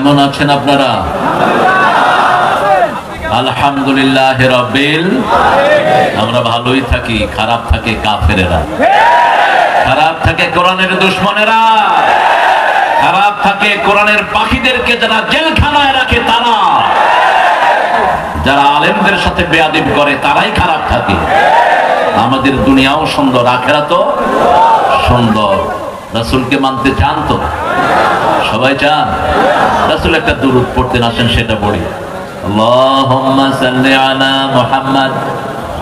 কেমন আছেন আপনারা? আলহামদুলিল্লাহ রাব্বিল। আমরা ভালোই থাকি, খারাপ থাকে কাফেরেরা, খারাপ থাকে কোরআনের দুশমনেরা, খারাপ থাকে কোরআনের পাখিদেরকে যারা জেলখানায় রাখে তারা, যারা আলেমদের সাথে বেয়াদবি করে তারাই খারাপ থাকে। আমাদের দুনিয়াও সুন্দর, আখিরাতও সুন্দর। রাসূলকে মানতে চান তো? সবাই চান? রাসূল একটা দুরূদ পড়তেন, আসেন সেটা পড়ি। আল্লাহুম্মা সাল্লি আলা মুহাম্মাদ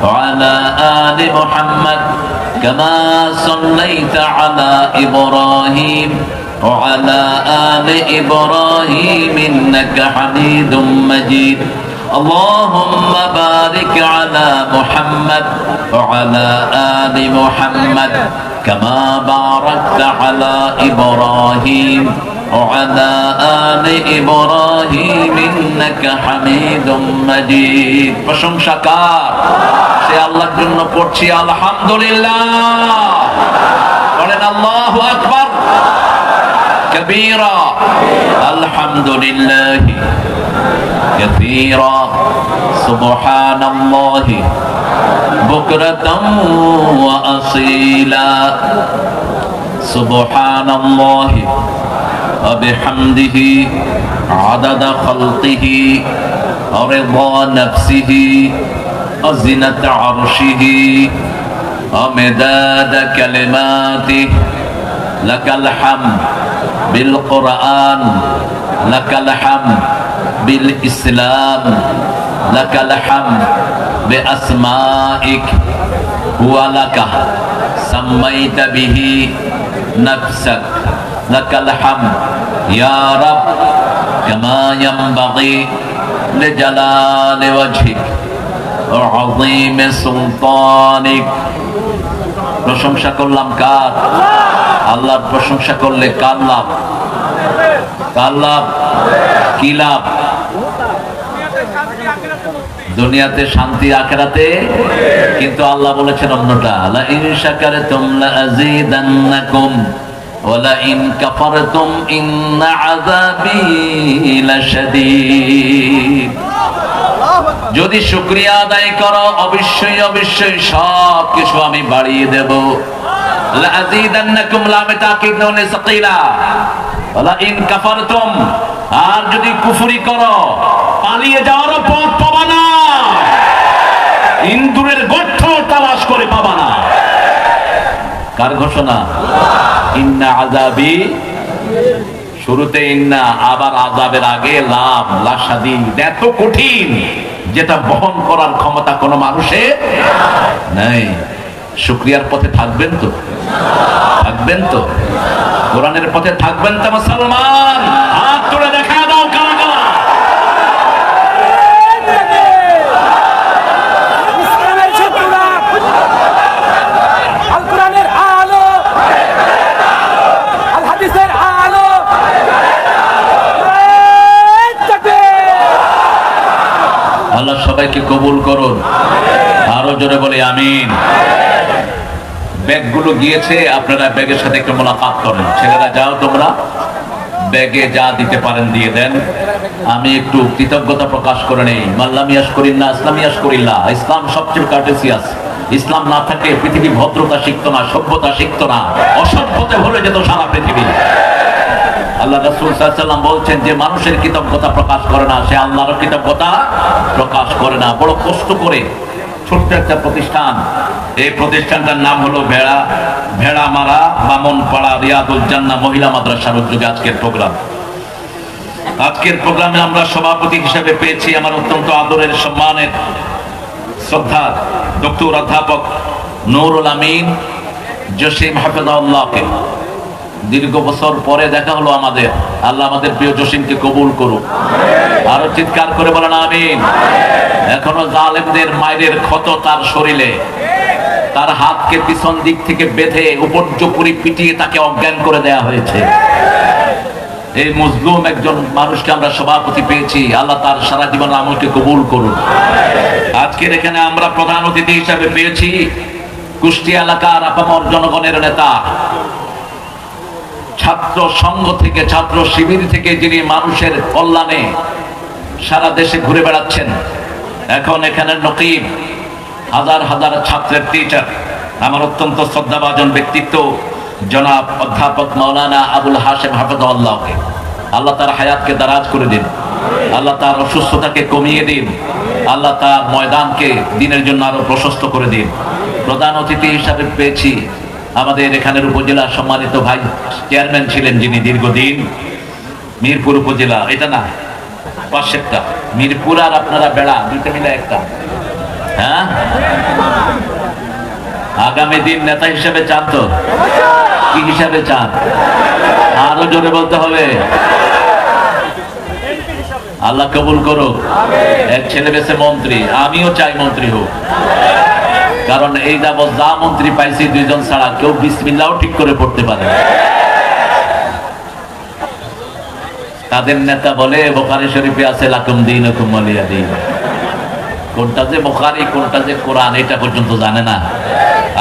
ওয়া আলা আলি মুহাম্মাদ কামা সাল্লাইতা আলা ইব্রাহিম ওয়া আলা আলি ইব্রাহিম ইন্নাকা হামিদুম মাজিদ। اللهم بارك على محمد وعلى آل محمد كما باركت على إبراهيم وعلى آل إبراهيم إنك حميد مجيد। প্রশংসা কার? সে আল্লাহর জন্য পড়ছি আলহামদুলিল্লাহ। বলেন আল্লাহু আকবার كبيرا الحمد لله كثيرا سبحان الله بكرة وأصيلا سبحان الله وبحمده عدد خلقه ورضا نفسه وزنة عرشه ومداد كلماته لك الحمد بالقرآن لك الحمد بالإسلام لك الحمد بأسمائك هو لك سميت به نفسك لك الحمد يا رب كما ينبغي لجلال وجهك وعظيم سلطانك। প্রশংসা করলাম কার? আল্লাহর প্রশংসা করলে কার লাভ? কার লাভ? কি লাভ? দুনিয়াতে শান্তি, আখিরাতে। কিন্তু আল্লাহ বলেছেন অন্যটা, লা ইন শাকারতুম লা আযীদান্নাকুম ওয়া লা ইন কাফারতুম ইন্না আযাবি লাশাদীদ। যদি শুকরিয়া আদায় করো অবশ্যই অবশ্যই সব কিছু আমি বাড়িয়ে দেব। লা আযীদান্নাকুম লামে তাকিদ নুনে সাকিলা ওয়া লা ইন কাফারতুম, আর যদি কুফরি করো পালিয়ে যাওয়ার পথ পাবা না, ইন্দুরের গর্ত তালাশ করে পাবা না। কার ঘোষণা? ইন্না আযাবি, শুরুতে ইন্না, আবার আযাবের আগে লাম, লাশাদীদ। এত কঠিন যেটা বহন করার ক্ষমতা কোনো মানুষের নাই। শুকরিয়ার পথে থাকবেন তো? থাকবেন তো? কোরআনের পথে থাকবেন তো মুসলমান? হাত তুলে দেখা দাও কারা কারা। আল্লাহ সবাইকে কবুল করুন। আরো জোরে বলি আমিন। ব্যাগগুলো গিয়েছে, আপনারা ব্যাগের সাথে একটু মোলাকাত করেন। ছেলেরা যাও, তোমরা ব্যাগে যা দিতে পারেন দিয়ে দেন। আমি একটু কৃতজ্ঞতা প্রকাশ করে নেই। মাল্লাম ইয়াশকুরিল্লাহ ইসলাম ইয়াশকুরিল্লাহ। ইসলাম সবচেয়ে কার্টেসিয়াস। ইসলাম না থাকলে পৃথিবী ভদ্রতা শিখতো না, সভ্যতা শিখতো না, অসভ্যতে ভরে যেত সারা পৃথিবী। আল্লাহ রাসূল সাল্লাল্লাহু আলাইহি ওয়াসাল্লাম বলছেন, যে মানুষের কৃতজ্ঞতা প্রকাশ করে না সে আল্লাহর কৃতজ্ঞতা প্রকাশ করে না। বড় কষ্ট করে ছোট্ট একটা প্রতিষ্ঠান, এই প্রতিষ্ঠানটার নাম হলো ভেড়ামারা বামনপাড়া রিয়াদুল জান্নাহ মহিলা মাদ্রাসার উদ্যোগে আজকের প্রোগ্রাম। আজকের প্রোগ্রামে আমরা সভাপতি হিসেবে পেয়েছি আমার অত্যন্ত আদরের, সম্মানের, শ্রদ্ধার ডক্টর অধ্যাপক নুরুল আমিন জসিম হাফেজাহুল্লাহকে। দীর্ঘ বছর পরে দেখা হলো আমাদের। আল্লাহ আমাদের প্রিয় জসিমকে কবুল করুন। আরো চিৎকার করে বলেন আমিন। এখনো জালেমদের মায়ের ক্ষত তার শরীরে, তার হাতকে পিছন দিক থেকে বেঁধে উপর্যুপরি পিটিয়ে তাকে অজ্ঞান করে দেয়া হয়েছে। এই মজলুম একজন মানুষকে আমরা সভাপতি পেয়েছি। আল্লাহ তার সারা জীবন আমলকে কবুল করুন। আজকের এখানে আমরা প্রধান অতিথি হিসেবে পেয়েছি কুষ্টিয়া এলাকার আপামর জনগণের নেতা, ছাত্র সংঘ থেকে, ছাত্র শিবির থেকে যিনি মানুষের কল্যাণে সারা দেশে ঘুরে বেড়াচ্ছেন, এখন এখানে নকিব, হাজার হাজার ছাত্রের টিচার, আমার অত্যন্ত শ্রদ্ধাভাজন ব্যক্তিত্ব জনাব অধ্যাপক মাওলানা আবুল হাশেম হাফেজাহুল্লাহকে আল্লাহ তার হায়াতকে দারাজ করে দিন, আল্লাহ তার অসুস্থতাকে কমিয়ে দিন, আল্লাহ তার ময়দানকে দিনের জন্য আরো প্রশস্ত করে দিন। প্রধান অতিথি হিসাবে পেয়েছি আমাদের এখানের উপজেলা সম্মানিত ভাই চেয়ারম্যান ছিলেন যিনি দীর্ঘদিন, মিরপুর উপজেলা, এটা না পাশেরটা মিরপুর আর আপনারা বেড়া দুইটা মিলে একটা, হ্যাঁ আগামী দিন নেতা হিসেবে চান তো? কি হিসাবে চান? আরো জোরে বলতে হবে। আল্লাহ কবুল করুক। এক ছেলে বেশে মন্ত্রী, আমিও চাই মন্ত্রী হোক, কারণ এই যাবৎ যা মন্ত্রী পাইছি দুইজন ছাড়া কেউ বিসমিল্লাহও ঠিক করে পড়তে পারে। তাদের নেতা বলে বুখারী শরীফে আছে লাকুম দীনুকুম ওয়ালিয়া দীন, কোনটা যে বুখারী কোনটা যে কোরআন এটা পর্যন্ত জানে না।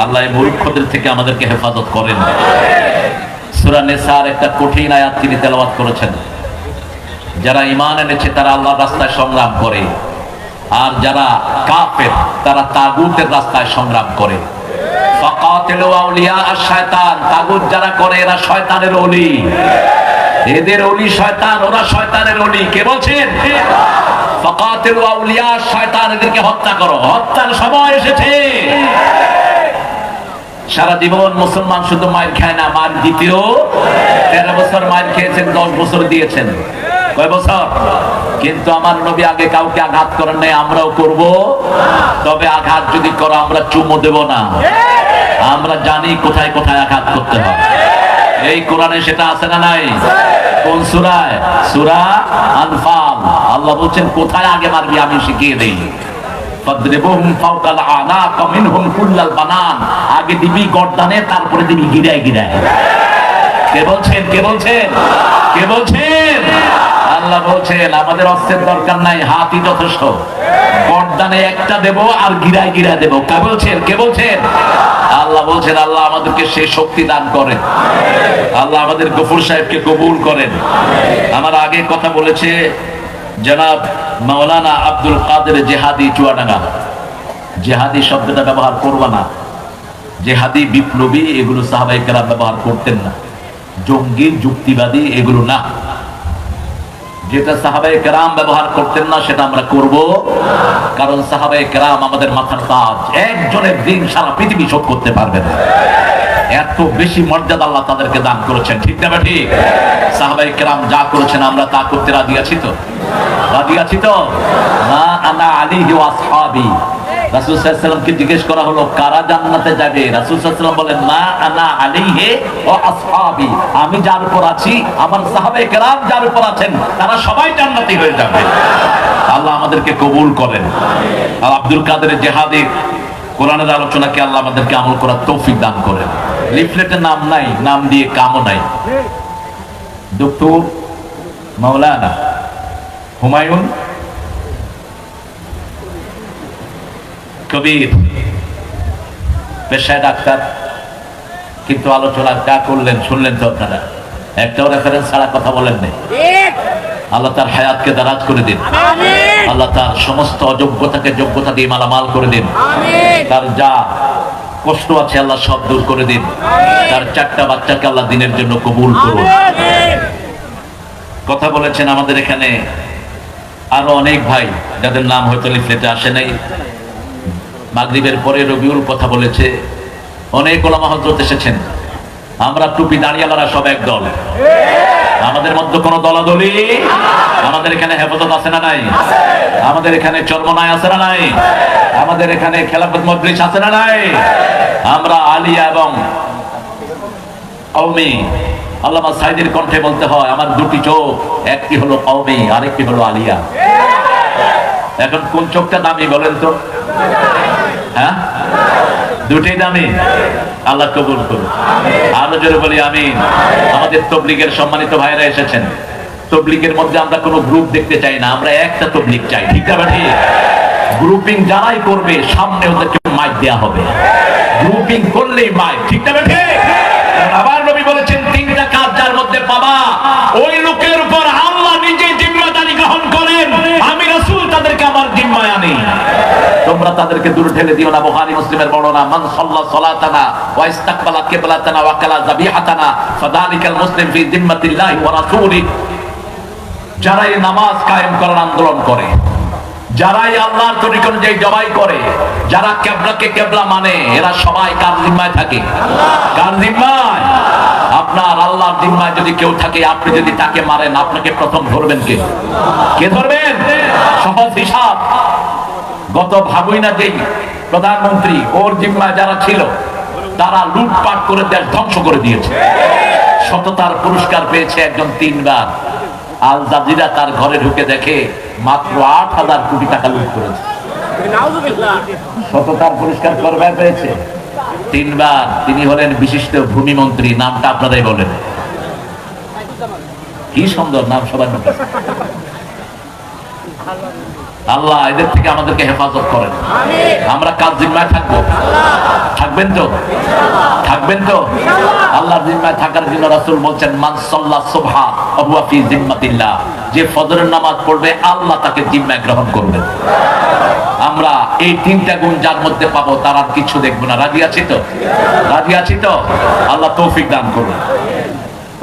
আল্লাহ এই মূর্খদের থেকে আমাদেরকে হেফাজত করেন। সূরা নিসার একটা কঠিন আয়াত তিনি তেলাওয়াত করেছেন, যারা ঈমান এনেছে তারা আল্লাহর রাস্তায় সংগ্রাম করে, আর যারা কাফের তারা তাগুতের রাস্তায় সংগ্রাম করে। ফাকাতিলু আউলিয়া আশ-শায়তান, তাগুত যারা করে এরা শয়তানের ওলি, এদের ওলি শয়তান, ওরা শয়তানের ওলি। কে বলছেন? ফাকাতিলু আউলিয়া আশ-শায়তান, এদেরকে হত্যা করো, হত্যার সময় এসেছে। সারা জীবন মুসলমান শুধু মায়ের খায় না, মার দ্বিতীয় 13 বছর মায়ের খেয়েছেন, 10 বছর দিয়েছেন, কয় বছর? কিন্তু আমার নবী আগে কাউকে আঘাত করেন নাই, আমরাও করব। তবে আঘাত যদি করো আমরা চুমো দেব না, আমরা জানি কোথায় কোথায় আঘাত করতে হয়। এই কোরআনে সেটা আছে না নাই? কোন সূরায়? সূরা আনফাল। আল্লাহ বলছেন কোথায় আগে মারবি আমি শিখিয়ে দেই। ফাদরিবুহুম ফাওকাল আনাক মিনহুম কুল্লাল বানান, আগে দিবি গর্দানে, তারপরে দিবি গিরায় গিরায়। কে বলছেন? কে বলছেন? কে বলছেন? আল্লাহ বলছেন আমাদের অস্ত্রের দরকার নাই, হাতই যথেষ্ট। গর্দানে একটা দেব আর গিরায় গিরায় দেব। কে বলছেন? কে বলছেন? আল্লাহ বলছেন। আল্লাহ আমাদেরকে সেই শক্তি দান করেন, আল্লাহ আমাদের গফুর সাহেবকে কবুল করেন। আমার আগে কথা বলেছে জনাব মাওলানা আব্দুল কাদের জেহাদি চুয়াডাঙ্গা। জেহাদি শব্দটা ব্যবহার করবা না, জেহাদি বিপ্লবী এগুলো সাহাবায়ে কেরাম ব্যবহার করতেন না, জঙ্গি যুক্তিবাদী এগুলো না। যেটা সাহাবায়ে কেরাম ব্যবহার করতেন না সেটা আমরা করব, কারণ সাহাবায়ে কেরাম আমাদের মাথার তাজ। একজনের দিন সারা পৃথিবী শোধ করতে পারবে না, এত বেশি মর্যাদা আল্লাহ তাদেরকে দান করেছেন। ঠিক না ঠিক? সাহাবায়ে কেরাম যা করেছেন আমরা তা করতে রাজি আছি তো? রাজি আছি তো? মা আনা আলাইহি ওয়া আসহাবি। রাসূল সাল্লাল্লাহু আলাইহি ওয়াসাল্লামকে জিজ্ঞেস করা হলো কারা জান্নাতে যাবে? রাসূল সাল্লাল্লাহু আলাইহি ওয়াসাল্লাম বলেন মা আনা আলাইহি ওয়া আসহাবি, আমি যার উপর আছি, আমার সাহাবায়ে কেরাম যার উপর আছেন, তারা সবাই জান্নাতি হয়ে যাবে। আল্লাহ আমাদেরকে কবুল করেন। আর আব্দুল কাদের জেহাদি কোরআনের আলোচনাকে আল্লাহ আমাদেরকে আমল করার তৌফিক দান করেন। লিফলেটে নাম নাই, নাম দিয়ে কামও নাই। ডক্টর মাওলানা হুমায়ুন কবির, পেশায় ডাক্তার, কিন্তু আলোচনা যা করলেন শুনলেন তো আপনারা, একটাও রেফারেন্স ছাড়া কথা বলেন নাই। আল্লাহ তার হায়াতকে দারাজ করে দিন, আল্লাহ তার সমস্ত অযোগ্যতাকে যোগ্যতা দিয়ে মালামাল করে দিন, তার যা কষ্ট আছে আল্লাহ সব দূর করে দিন, তার 4টা বাচ্চাকে আল্লাহ দিনের জন্য কবুল করুন। কথা বলেছেন আমাদের এখানে আরো অনেক ভাই যাদের নাম হয়তো লিফলেটে আসে নাই। মাগরিবের পরে রবিউল কথা বলেছে, অনেক ওলামা হযরত এসেছেন। আমরা টুপি দাঁড়িয়ালারা সব এক দল, আমাদের মধ্যে কোনো দলাদলি। আমাদের এখানে হেফাজত আছে না নাই? আমাদের এখানে চরমনায় আছে না নাই? আমাদের এখানে খেলাফত মজলিস আছে না নাই? আমরা আলিয়া এবং কওমি। আল্লামা সাইদের কণ্ঠে বলতে হয় আমার দুটি চোখ, একটি হলো কওমি আরেকটি হলো আলিয়া। এখন কোন চোখটা দামি বলেন তো? হ্যাঁ, দুটোই দামি। আল্লাহ কবুল করুন। আরো জোরে বলি আমিন। আমাদের তবলিগের সম্মানিত ভাইরা এসেছেন। তবলিগের মধ্যে আমরা কোনো গ্রুপ দেখতে চাই না, আমরা একটা তবলিগ চাই। ঠিক না ঠিক? গ্রুপিং যারাই করবে সামনে ওদেরকে মাইক দেয়া হবে, গ্রুপিং করলেই মাইক। ঠিক না ঠিক? আবার নবী বলেছেন 3টা কাজ যার পাবা ওই লোকের উপর আল্লাহ নিজে জিম্মাদারি গ্রহণ করেন, আমি রাসূল তাদেরকে আমার জিম্মায় আনি। তোমরা তাদেরকে দূর ঠেলে দিও না। বুখারী মুসলিমের বর্ণনা, মান সাল্লা সালাতানা ওয়া ইস্তাকবালা কিবলাতানা ওয়া কালা যাবিহাতানা ফাযালিকাল মুসলিম ফি জিম্মাতিল্লাহি ওয়া রাসূলিহি। যারা এই নামাজ কায়েম করার আন্দোলন করে, যারা এই আল্লাহর তরিকা অনুযায়ী জবাই করে, যারা কিবলাকে কিবলা মানে, এরা সবাই কার জিম্মায় থাকে? কার জিম্মায়? আপনার আল্লাহর জিম্মায় যদি কেউ থাকে, আপনি যদি তাকে মারেন, আপনাকে প্রথম ধরবেন কে? কে ধরবেন? সহজ হিসাব। গত ভাবুই না যেই প্রধানমন্ত্রী, ওর জিম্মায় যারা ছিল তারা লুটপাট করে দেশ ধ্বংস করে দিয়েছে। সততার পুরস্কার পেয়েছে একজন 3 বার। আল জাজিরা তার ঘরে ঢুকে দেখে মাত্র 8,000 কোটি টাকা লুট করেছে। সততার পুরস্কার করবে পেয়েছে 3 বার। তিনি হলেন বিশিষ্ট ভূমিমন্ত্রী, নামটা আপনারাই বলেন। কি সুন্দর নাম, সবার মুখে। আল্লাহ এদের থেকে আমাদেরকে হেফাজত করেন। আমরা কার জিম্মায় থাকবো? থাকবেন তো? থাকবেন তো? আল্লাহর জিম্মায় থাকার জন্য রাসূল বলছেন, মান সাল্লা সুবহা ওয়া ফি জিম্মাতিল্লাহ, যে ফজরের নামাজ পড়বে আল্লাহ তাকে জিম্মায় গ্রহণ করবেন। আমরা এই 3টা গুণ যার মধ্যে পাবো তার আর কিছু দেখবো না। রাজি আছি তো? রাজি আছি তো? আল্লাহ তৌফিক দান করুন।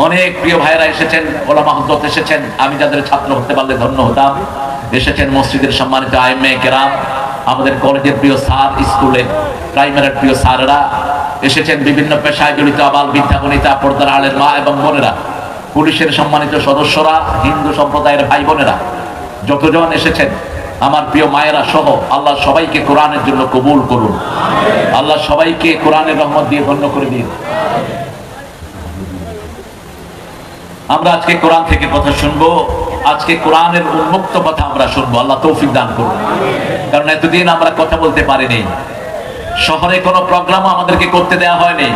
অনেক প্রিয় ভাইরা এসেছেন, ওলামা হযরত এসেছেন, আমি যাদের ছাত্র হতে পারলে ধন্য হতাম। এসেছেন মসজিদের সম্মানিত আইমে কেরাম, আমাদের কলেজের প্রিয় স্যার, স্কুলের প্রাইমারির প্রিয় স্যাররা এসেছেন, বিভিন্ন পেশায় জড়িত আবাল বৃদ্ধা বনিতা, পর্দার আলের মা এবং বোনেরা, পুলিশের সম্মানিত সদস্যরা, হিন্দু সম্প্রদায়ের ভাই বোনেরা, যতজন এসেছেন, আমার প্রিয় মায়েরা সহ, আল্লাহ সবাইকে কোরআনের জন্য কবুল করুন। আল্লাহ সবাইকে কোরআনের রহমত দিয়ে ধন্য করে দিন। আমরা আজকে কোরআন থেকে কথা শুনবো, আজকে কোরআনের উন্মুক্ত কথা আমরা শুনবো। আল্লাহ তৌফিক দান করুন। কারণ এতদিন আমরা কথা বলতে পারিনি, শহরে কোনো প্রোগ্রাম আমাদেরকে করতে দেওয়া হয়নি।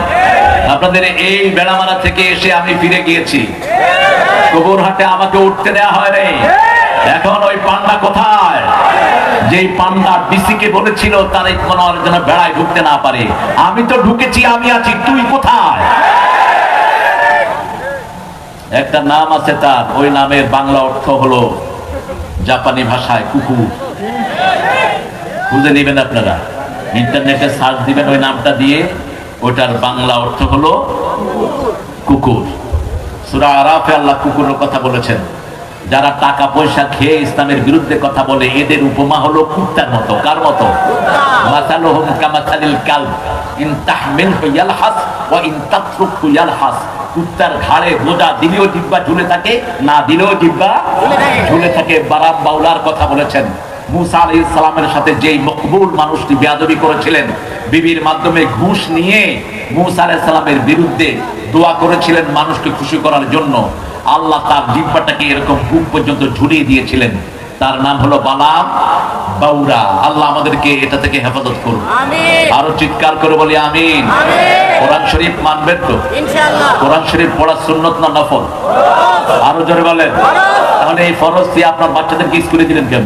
আপনাদের এই বেড়ামারা থেকে এসে আমি ফিরে গিয়েছি, কবুরহাটে আমাকে উঠতে দেওয়া হয়নি। এখন ওই পান্ডা কোথায়? যেই পান্ডা ডিসিকে বলেছিল তার এই কোনো যেন বেড়ায় ঢুকতে না পারে, আমি তো ঢুকেছি, আমি আছি, তুই কোথায়? একটা নাম আছে তার, ওই নামের বাংলা অর্থ হলো জাপানি ভাষায় কুকুর। খুঁজে নেবেন আপনারা, ইন্টারনেটে সার্চ দিবেন ওই নামটা দিয়ে, ওটার বাংলা অর্থ হলো কুকুর। সূরা আরাফে আল্লাহ কুকুরের কথা বলেছেন। যারা টাকা পয়সা খেয়ে ইসলামের বিরুদ্ধে কথা বলে, এদের উপমা হলো কুত্তার মতো। কার মতো? মাসালুহুম কামাসালিল কালব ইন তাহমিলহু ইয়ালহাস ওয়া ইন তাতরুকহু ইয়ালহাস। কুত্তার ঘাড়ে বোঝা দিলেও জিহ্বা ঝুলে থাকে, না দিলেও জিহ্বা ঝুলে থাকে। বারাম বাউলার কথা বলেছেন। মুসা আলাইহিস সালামের সাথে যেই মকবুল মানুষটি বেয়াদবি করেছিলেন, বিবির মাধ্যমে ঘুষ নিয়ে মুসা আলাইহিস সালামের বিরুদ্ধে দোয়া করেছিলেন মানুষকে খুশি করার জন্য, আল্লাহ তার জিহ্বাটাকে এরকম বুক পর্যন্ত ঝুলিয়ে দিয়েছিলেন। তার নাম হলো বালাম বাউরা। আল্লাহ আমাদেরকে এটা থেকে হেফাজত করুন। আরো চিৎকার করে বলি আমিন। কোরআন শরীফ মানবেন তো? ইনশাআল্লাহ। কোরআন শরীফ পড়া সুন্নত না নফল? আরো জোরে বলেন। তাহলে এই ফরজ দিয়ে আপনার বাচ্চাদেরকে স্কুলে দিলেন কেন?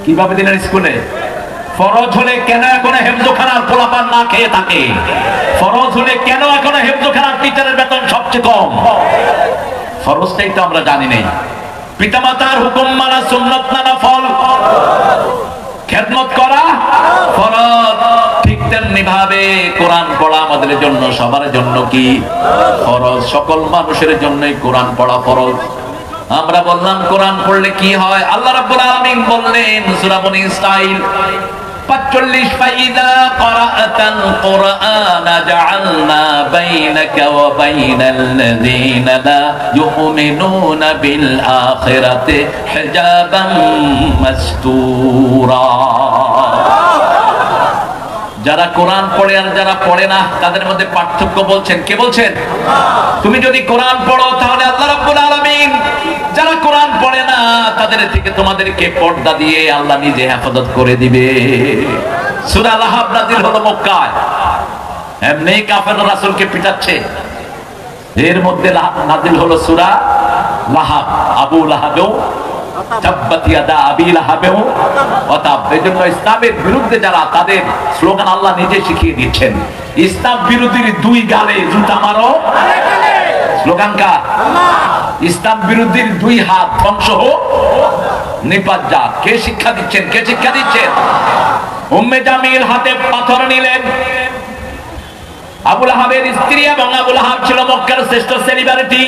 কিভাবে দিলেন স্কুলে? ফরজ হলে কেন এখন হেফজোখানার পোলাপান না খেয়ে থাকে? ফরজ হলে কেন এখন হেফজোখানার টিচারের বেতন সবচেয়ে কম? ফরজটাই তো আমরা জানি নাই। পিতামাতার হুকুম মানা সুন্নত না নফল? খেদমত করা ফরজ। ঠিক তেমনি ভাবে কোরআন পড়া আমাদের জন্য, সবার জন্য কি ফরজ? সকল মানুষের জন্যই কোরআন পড়া ফরজ। আমরা বললাম কোরআন পড়লে কি হয়? আল্লাহ রাব্বুল আলামিন বললেন সূরা বনী ইসরাঈল 45, ফাইদা ক্বরাআতাল কুরআন জাআলনা বাইনাকা ওয়া বাইনাল্লাযীনা লা ইউমিনুনা বিল আখিরাতি হিজাবাম মাসতুরা। যারা কোরআন পড়ে আর যারা পড়ে না তাদের মধ্যে পার্থক্য বলছেন কে? বলছেন তুমি যদি কোরআন পড়ো তাহলে আল্লাহ রাব্বুল আলামিন যারা কোরআন পড়ে না তাদের থেকে তোমাদেরকে পর্দা দিয়ে আল্লাহ নিজে হেফাজত করে দিবে। সূরা লাহাব নাযিল হলো মক্কায়, এমনি কাফের রাসূলকে পিটাচ্ছে, এর মধ্যে নাযিল হলো সূরা লাহাব। আবু লাহাবও তাব্বাত ইয়াদা আবি লাহাবও ওয়া তাব। এজন্য ইসলামের বিরুদ্ধে যারা, তাদের স্লোগান আল্লাহ নিজে শিখিয়ে দিচ্ছেন, ইসলাম বিরোধীর দুই গালে জুতা মারো। স্লোগানকা ইসলাম বিরোধীর দুই হাত ধ্বংস হোক, নিপাত যাক। কে শিক্ষা দিচ্ছেন? কে শিক্ষা দিচ্ছেন? উম্মে জামিল হাতে পাথর নিলেন। আবু লাহাবের স্ত্রী এবং আবু লাহাব ছিল মক্কার শ্রেষ্ঠ সেলিব্রিটি।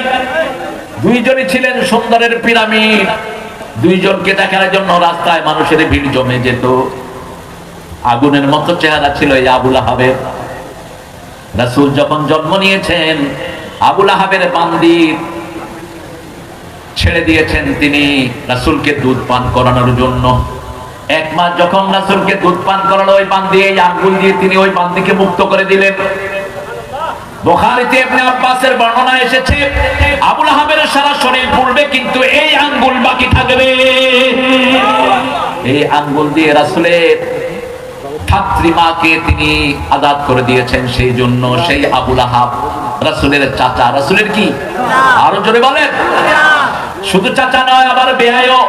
দুইজনই ছিলেন সুন্দরের পিরামিড। দুইজনকে দেখার জন্য রাস্তায় মানুষের ভিড় জমে যেত। আগুনের মতো চেহারা ছিল এই আবু লাহাবের। রাসূল যখন জন্ম নিয়েছেন, আবু লাহাবের বান্দি ছেড়ে দিয়েছেন তিনি রাসূলকে দুধ পান করানোর জন্য। এক মাস যখন রাসূলকে দুধ পান করালো, ওই বান্দি এই আঙ্গুল দিয়ে তিনি ওই বান্দিকে মুক্ত করে দিলেন। বুখারীতে ইবনে আব্বাসের বর্ণনা এসেছে, আবু লাহাবের সারা শরীর পুড়বে কিন্তু এই আঙ্গুল বাকি থাকবে। এই আঙ্গুল দিয়ে রাসূলের ধাত্রীমাকে তিনি আজাদ করে দিয়েছেন। সেই জন্য সেই আবু লাহাব রাসূলের চাচা। রাসূলের কি? আরো জোরে বলেন। শুধু চাচা নয়, আবার বেয়ায়ও।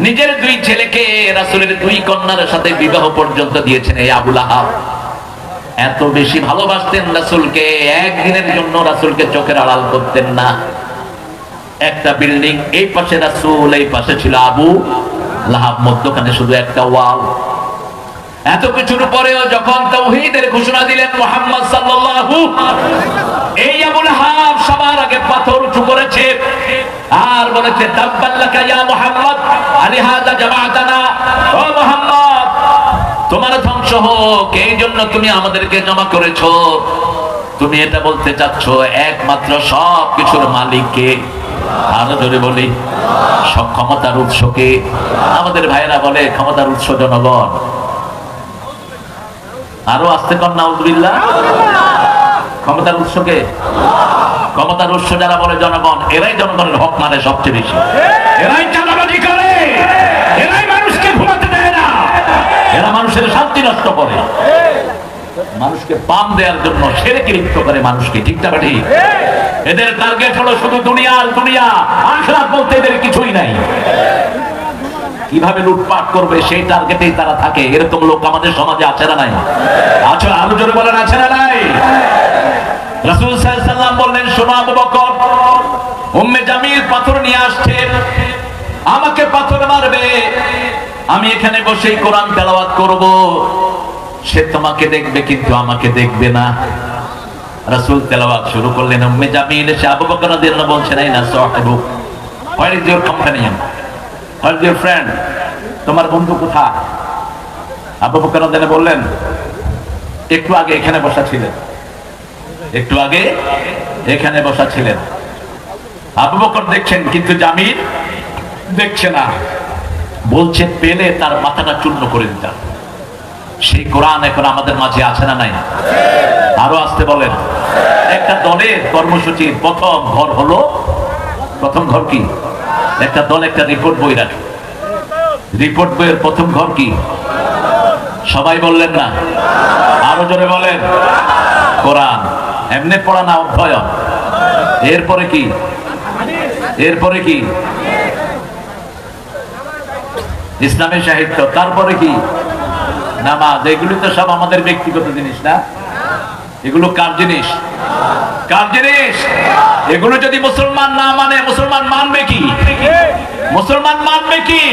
নিজের দুই ছেলেকে রাসূলের দুই কন্যার সাথে বিবাহ পর্যন্ত দিয়েছেন এই আবু লাহাব। এত বেশি ভালোবাসতেন রাসূলকে, একদিনের জন্য রাসূলকে চোখের আড়াল করতেন না। একটা বিল্ডিং, এই পাশে রাসূল, এই পাশে ছিল আবু লাহাব, মধ্যখানে শুধু একটা ওয়াল। এত কিছুর পরেও যখন তাওহীদের ঘোষণা দিলেন মুহাম্মদ সাল্লাল্লাহু, এই আবু লাহাব সবার আগে পাথর উঁচু করেছে আর বলেছে, তাব্বাল্লাকা ইয়া মুহাম্মদ আলিহাযা জামাআতানা। ও মুহাম্মদ, তোমার ধ্বংস হোক, এই জন্য তুমি আমাদেরকে জমা করেছো। তুমি এটা বলতে চাচ্ছ একমাত্র সব কিছুর মালিককে? আরো জোরে বলি, সব ক্ষমতার উৎসকে? আমাদের ভাইরা বলে ক্ষমতার উৎস জনগণ। আরো আসতে কর নাউযুবিল্লাহ। ক্ষমতার উৎসকে? ক্ষমতার উৎস যারা বলে জনগণ, এরাই জনগণের হক মারে সবচেয়ে বেশি। এরাই চাঁদাবাজি করে, এরাই মানুষকে ঘুমাতে দেয় না, এরা মানুষের শান্তি নষ্ট করে, মানুষকে পাম দেওয়ার জন্য শিরকে লিপ্ত করে মানুষকে। ঠিক না ঠিক? এদের টার্গেট হলো শুধু দুনিয়া আর দুনিয়া, আখিরাত বলতে এদের কিছুই নাই। কিভাবে লুটপাট করবে সেই টার্গেটেই তারা থাকে। এরকম লোক আমাদের সমাজে আছে না নাই? আচ্ছা, আরো জোরে বলেন, আছে না নাই? রাসূল সাল্লাল্লাহু আলাইহি ওয়াসাল্লাম বললেন, শোনো আবু বকর, উম্মে জামিল পাথর নিয়ে আসছে, আমাকে পাথর মারবে, আমি এখানে বসেই কোরআন তেলাওয়াত করব, সে তোমাকে দেখবে কিন্তু আমাকে দেখবে না। রাসূল তেলাওয়াত শুরু করলেন। উম্মে জামিল এসে আবু বকর রাদিয়াল্লাহু আনহু বলছেন, এই না সাহেবু, where is your companion, where is your friend, তোমার বন্ধু কোথায়? আবু বকর রাদিয়াল্লাহু আনহু বললেন, একটু আগে এখানে বসা ছিলেন, একটু আগে এখানে বসা ছিলেন। আবু বকর দেখছেন কিন্তু জামিল দেখছে না। বলছে, পেলে তার মাথাটা চূর্ণ করে দিতাম। সেই কোরআন এখন আমাদের মাঝে আছে না নাই? আরো আসতে বলেন। একটা দলের কর্মসূচির প্রথম ঘর হলো, প্রথম ঘর কি? একটা দল একটা রিপোর্ট বই রাখে। রিপোর্ট বইয়ের প্রথম ঘর কি? সবাই বললেন না? আরো জোরে বলেন। কোরআন। এমনি পড়া না, অধ্যয়ন। এরপরে কি? এরপরে কি? ইসলামের সাহিত্য। তারপরে কি? নামাজ। এগুলো তো সব আমাদের ব্যক্তিগত জিনিস না? এগুলো কার জিনিস? কার জিনিস? এগুলো যদি মুসলমান না মানে, মুসলমান মানবে কি? মুসলমান মানবে কি?